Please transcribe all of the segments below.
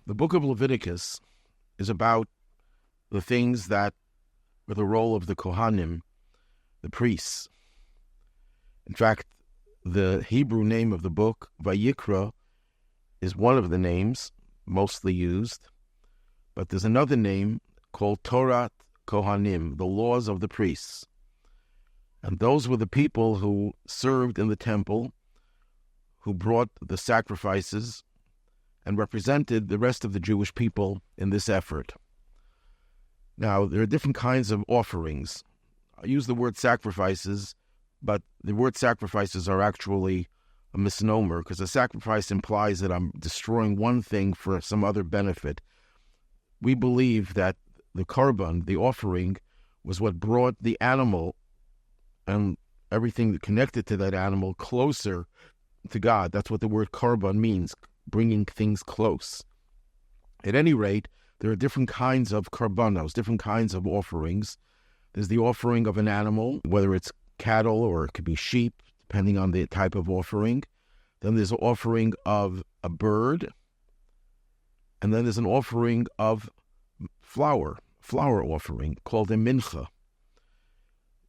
The Book of Leviticus is about the things that were the role of the Kohanim, the priests. In fact, the Hebrew name of the book, Vayikra, is one of the names mostly used, but there's another name called Torah Kohanim, the laws of the priests. And those were the people who served in the temple, who brought the sacrifices and represented the rest of the Jewish people in this effort. Now, there are different kinds of offerings. I use the word sacrifices, but the word sacrifices are actually a misnomer, because a sacrifice implies that I'm destroying one thing for some other benefit. We believe that the korban, the offering, was what brought the animal and everything connected to that animal closer to God. That's what the word korban means, bringing things close. At any rate, there are different kinds of korbanos, different kinds of offerings. There's the offering of an animal, whether it's cattle or it could be sheep, depending on the type of offering. Then there's an offering of a bird. And then there's an offering of flour offering called a Mincha.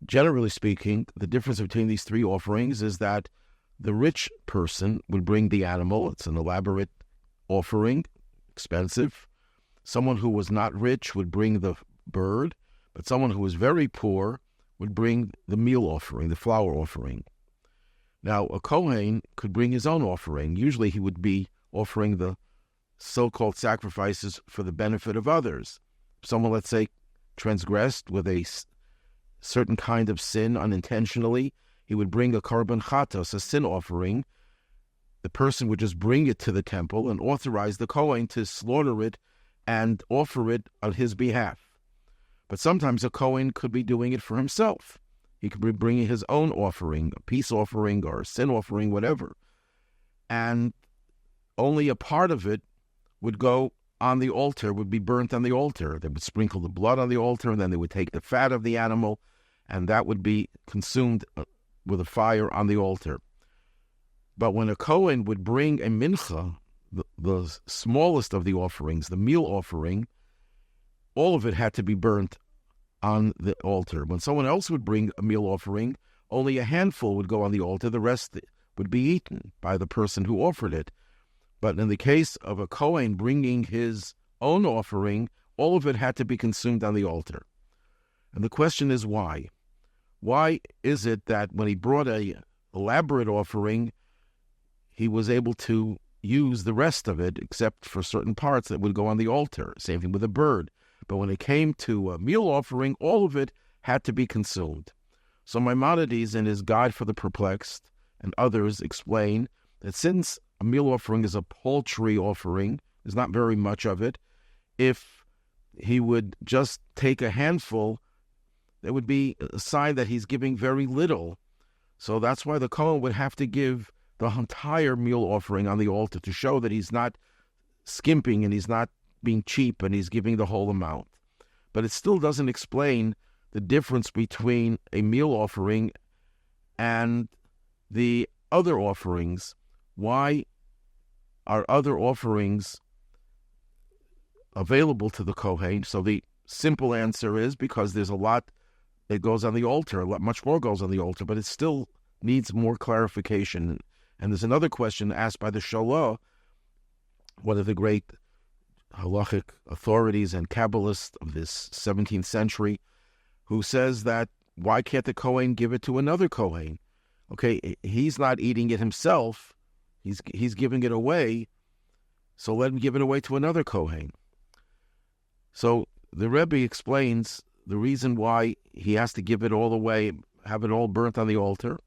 Generally speaking, the difference between these three offerings is that the rich person would bring the animal. It's an elaborate offering, expensive. Someone who was not rich would bring the bird, but someone who was very poor would bring the meal offering, the flour offering. Now, a Kohen could bring his own offering. Usually he would be offering the so-called sacrifices for the benefit of others. Someone, let's say, transgressed with a certain kind of sin unintentionally, he would bring a korban chatos, a sin offering. The person would just bring it to the temple and authorize the Kohen to slaughter it and offer it on his behalf. But sometimes a Kohen could be doing it for himself. He could be bringing his own offering, a peace offering or a sin offering, whatever. And only a part of it would go on the altar, would be burnt on the altar. They would sprinkle the blood on the altar, and then they would take the fat of the animal, and that would be consumed with a fire on the altar. But when a Kohen would bring a mincha, the smallest of the offerings, the meal offering, all of it had to be burnt on the altar. When someone else would bring a meal offering, only a handful would go on the altar. The rest would be eaten by the person who offered it. But in the case of a Kohen bringing his own offering, all of it had to be consumed on the altar. And the question is why? Why is it that when he brought an elaborate offering, he was able to use the rest of it, except for certain parts that would go on the altar? Same thing with a bird. But when it came to a meal offering, all of it had to be consumed. So Maimonides, in his Guide for the Perplexed, and others explain that since a meal offering is a paltry offering, there's not very much of it, if he would just take a handful, there would be a sign that he's giving very little. So that's why the Kohen would have to give the entire meal offering on the altar to show that he's not skimping and he's not being cheap and he's giving the whole amount. But it still doesn't explain the difference between a meal offering and the other offerings. Why are other offerings available to the Kohen? So the simple answer is because there's a lot that goes on the altar, much more goes on the altar, but it still needs more clarification. And there's another question asked by the Shalah, one of the great halachic authorities and Kabbalists of this 17th century, who says that why can't the Kohen give it to another Kohen? Okay, he's not eating it himself. He's giving it away, so let him give it away to another Kohen. So the Rebbe explains the reason why he has to give it all away, have it all burnt on the altar,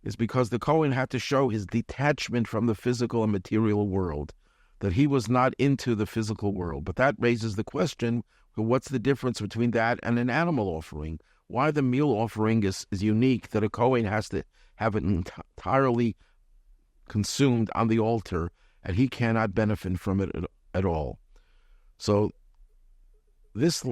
is because the Kohen had to show his detachment from the physical and material world, that he was not into the physical world. But that raises the question, what's the difference between that and an animal offering? Why the meal offering is unique, that a Kohen has to have it entirely consumed on the altar, and he cannot benefit from it at all. So this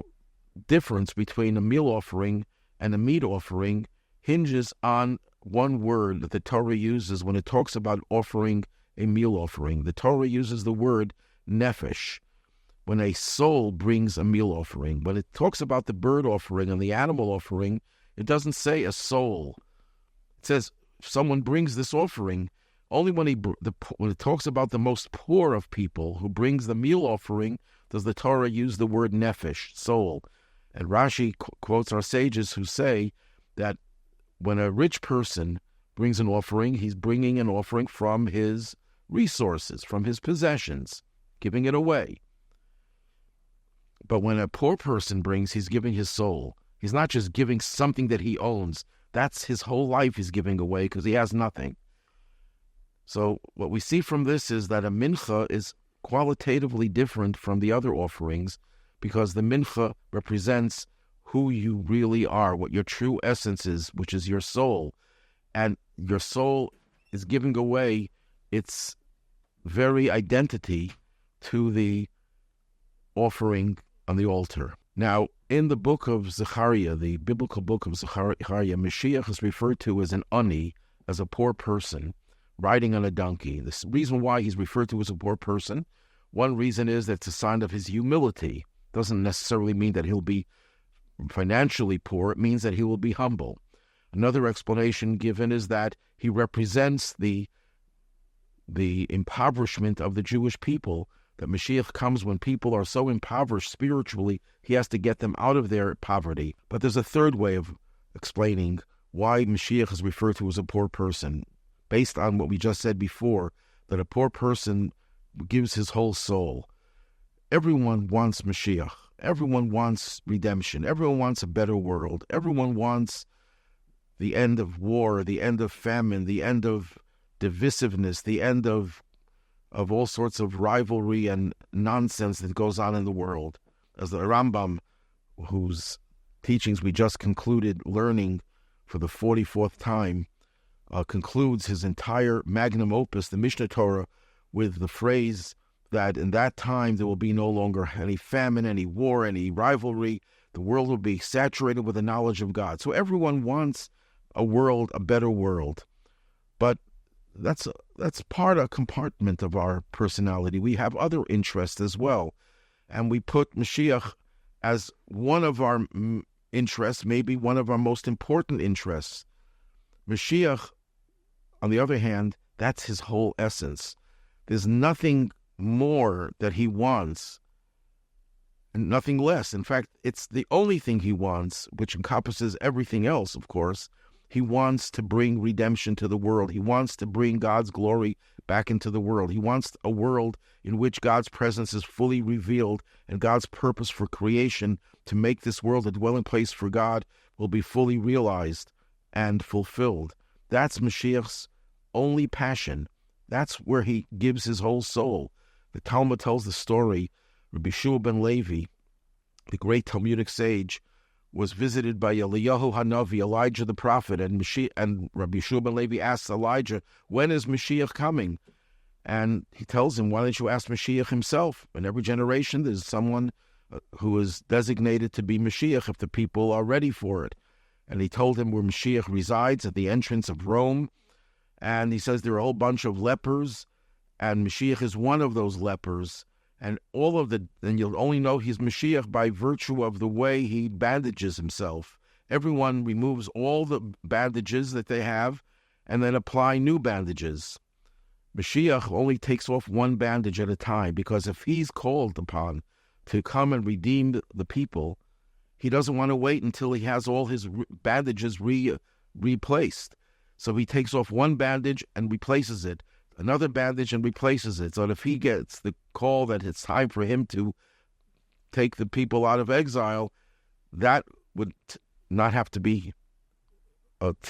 difference between a meal offering and a meat offering hinges on one word that the Torah uses when it talks about offering a meal offering. The Torah uses the word nefesh. when a soul brings a meal offering. When it talks about the bird offering and the animal offering, it doesn't say a soul. It says if someone brings this offering, only when it talks about the most poor of people who brings the meal offering does the Torah use the word nefesh, soul. And Rashi quotes our sages who say that when a rich person brings an offering, he's bringing an offering from his resources, from his possessions, giving it away. But when a poor person brings, he's giving his soul. He's not just giving something that he owns. That's his whole life he's giving away because he has nothing. So what we see from this is that a mincha is qualitatively different from the other offerings because the mincha represents who you really are, what your true essence is, which is your soul. And your soul is giving away its very identity to the offering on the altar. Now, in the book of Zechariah, the biblical book of Zechariah, Moshiach is referred to as an ani, as a poor person, riding on a donkey. The reason why he's referred to as a poor person, one reason is that it's a sign of his humility. Doesn't necessarily mean that he'll be financially poor. It means that he will be humble. Another explanation given is that he represents the impoverishment of the Jewish people, that Mashiach comes when people are so impoverished spiritually, he has to get them out of their poverty. But there's a third way of explaining why Mashiach is referred to as a poor person, based on what we just said before, that a poor person gives his whole soul. Everyone wants Mashiach. Everyone wants redemption. Everyone wants a better world. Everyone wants the end of war, the end of famine, the end of divisiveness, the end of all sorts of rivalry and nonsense that goes on in the world. As the Rambam, whose teachings we just concluded learning for the 44th time, concludes his entire magnum opus, the Mishnah Torah, with the phrase that in that time there will be no longer any famine, any war, any rivalry. The world will be saturated with the knowledge of God. So everyone wants a world, a better world. But that's a compartment of our personality. We have other interests as well. And we put Mashiach as one of our interests, maybe one of our most important interests. Mashiach, on the other hand, that's his whole essence. There's nothing more that he wants and nothing less. In fact, it's the only thing he wants, which encompasses everything else, of course. He wants to bring redemption to the world. He wants to bring God's glory back into the world. He wants a world in which God's presence is fully revealed and God's purpose for creation to make this world a dwelling place for God will be fully realized and fulfilled. That's Mashiach's only passion. That's where he gives his whole soul. The Talmud tells the story. Rabbi Shua ben Levi, the great Talmudic sage, was visited by Eliyahu Hanavi, Elijah the prophet, and Rabbi Shua ben Levi asks Elijah, when is Mashiach coming? And he tells him, why don't you ask Mashiach himself? In every generation there's someone who is designated to be Mashiach if the people are ready for it. And he told him where Mashiach resides, at the entrance of Rome. And he says there are a whole bunch of lepers, and Mashiach is one of those lepers. And and you'll only know he's Mashiach by virtue of the way he bandages himself. Everyone removes all the bandages that they have and then apply new bandages. Mashiach only takes off one bandage at a time, because if he's called upon to come and redeem the people, he doesn't want to wait until he has all his bandages replaced. So he takes off one bandage and replaces it, another bandage and replaces it. So that if he gets the call that it's time for him to take the people out of exile, that would not have to be,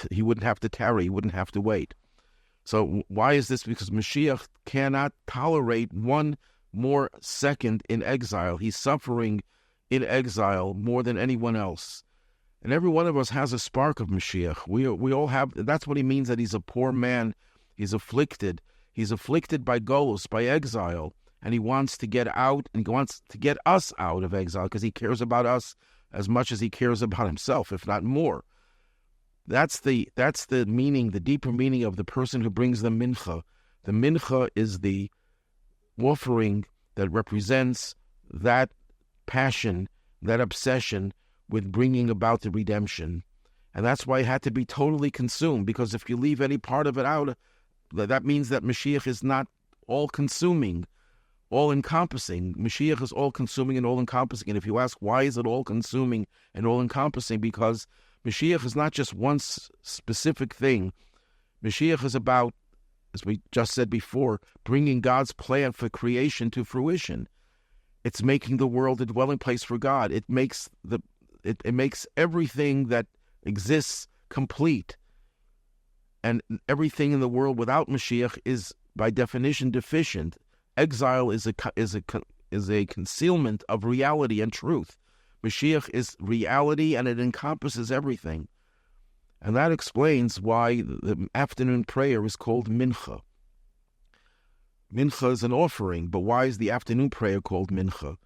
he wouldn't have to tarry, he wouldn't have to wait. So why is this? Because Mashiach cannot tolerate one more second in exile. He's suffering in exile more than anyone else. And every one of us has a spark of Mashiach. We all have. That's what he means, that he's a poor man. He's afflicted. He's afflicted by golus, by exile. And he wants to get out, and he wants to get us out of exile, because he cares about us as much as he cares about himself, if not more. That's the meaning, the deeper meaning of the person who brings the mincha. The mincha is the offering that represents that passion, that obsession with bringing about the redemption. And that's why it had to be totally consumed, because if you leave any part of it out, that means that Mashiach is not all-consuming, all-encompassing. Mashiach is all-consuming and all-encompassing. And if you ask, why is it all-consuming and all-encompassing? Because Mashiach is not just one specific thing. Mashiach is about, as we just said before, bringing God's plan for creation to fruition. It's making the world a dwelling place for God. It makes it makes everything that exists complete. And everything in the world without Mashiach is, by definition, deficient. Exile is a concealment of reality and truth. Mashiach is reality, and it encompasses everything. And that explains why the afternoon prayer is called Mincha. Mincha is an offering, but why is the afternoon prayer called Mincha?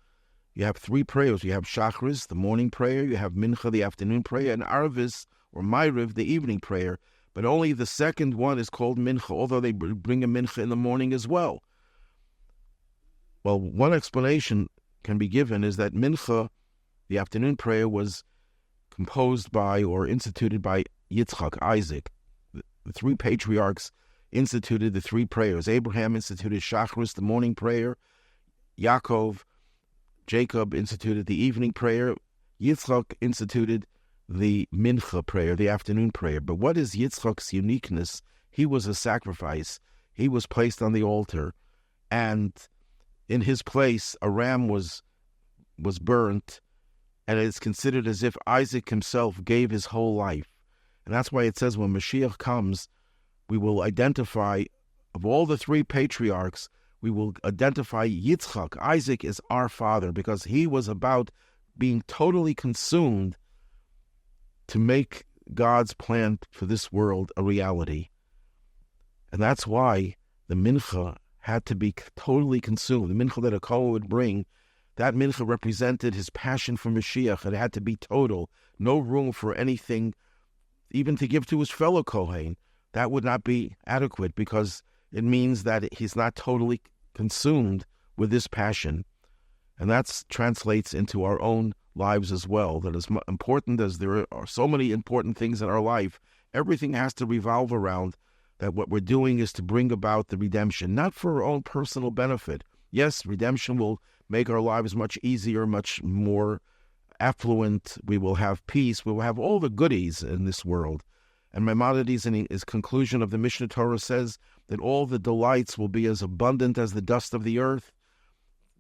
You have three prayers. You have Shachris, the morning prayer. You have Mincha, the afternoon prayer, and Arvis, or Ma'ariv, the evening prayer. But only the second one is called Mincha, although they bring a Mincha in the morning as well. Well, one explanation can be given is that Mincha, the afternoon prayer, was composed by or instituted by Yitzhak, Isaac. The three patriarchs instituted the three prayers. Abraham instituted Shachris, the morning prayer. Jacob instituted the evening prayer. Yitzhak instituted the Mincha prayer, the afternoon prayer. But what is Yitzchak's uniqueness? He was a sacrifice. He was placed on the altar, and in his place a ram was burnt, and it's considered as if Isaac himself gave his whole life. And that's why it says when Mashiach comes, we will identify, of all the three patriarchs, we will identify Yitzhak. Isaac is our father, because he was about being totally consumed to make God's plan for this world a reality. And that's why the Mincha had to be totally consumed. The Mincha that a Kohen would bring, that Mincha represented his passion for Mashiach. It had to be total. No room for anything, even to give to his fellow Kohen. That would not be adequate, because it means that he's not totally consumed with this passion. And that translates into our own lives as well, that as important as there are so many important things in our life, everything has to revolve around that what we're doing is to bring about the redemption, not for our own personal benefit. Yes, redemption will make our lives much easier, much more affluent. We will have peace. We will have all the goodies in this world. And Maimonides, in his conclusion of the Mishnah Torah, says that all the delights will be as abundant as the dust of the earth.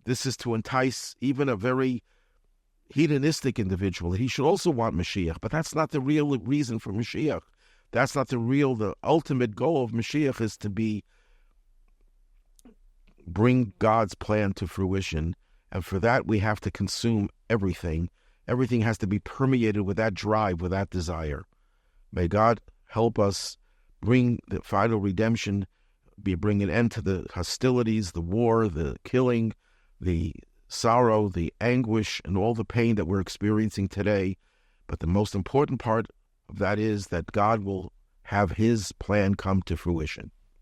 This is to entice even a very hedonistic individual. He should also want Mashiach, but that's not the real reason for Mashiach. That's not the ultimate goal of Mashiach is to bring God's plan to fruition. And for that, we have to consume everything. Everything has to be permeated with that drive, with that desire. May God help us bring the final redemption, bring an end to the hostilities, the war, the killing, the sorrow, the anguish, and all the pain that we're experiencing today. But the most important part of that is that God will have his plan come to fruition.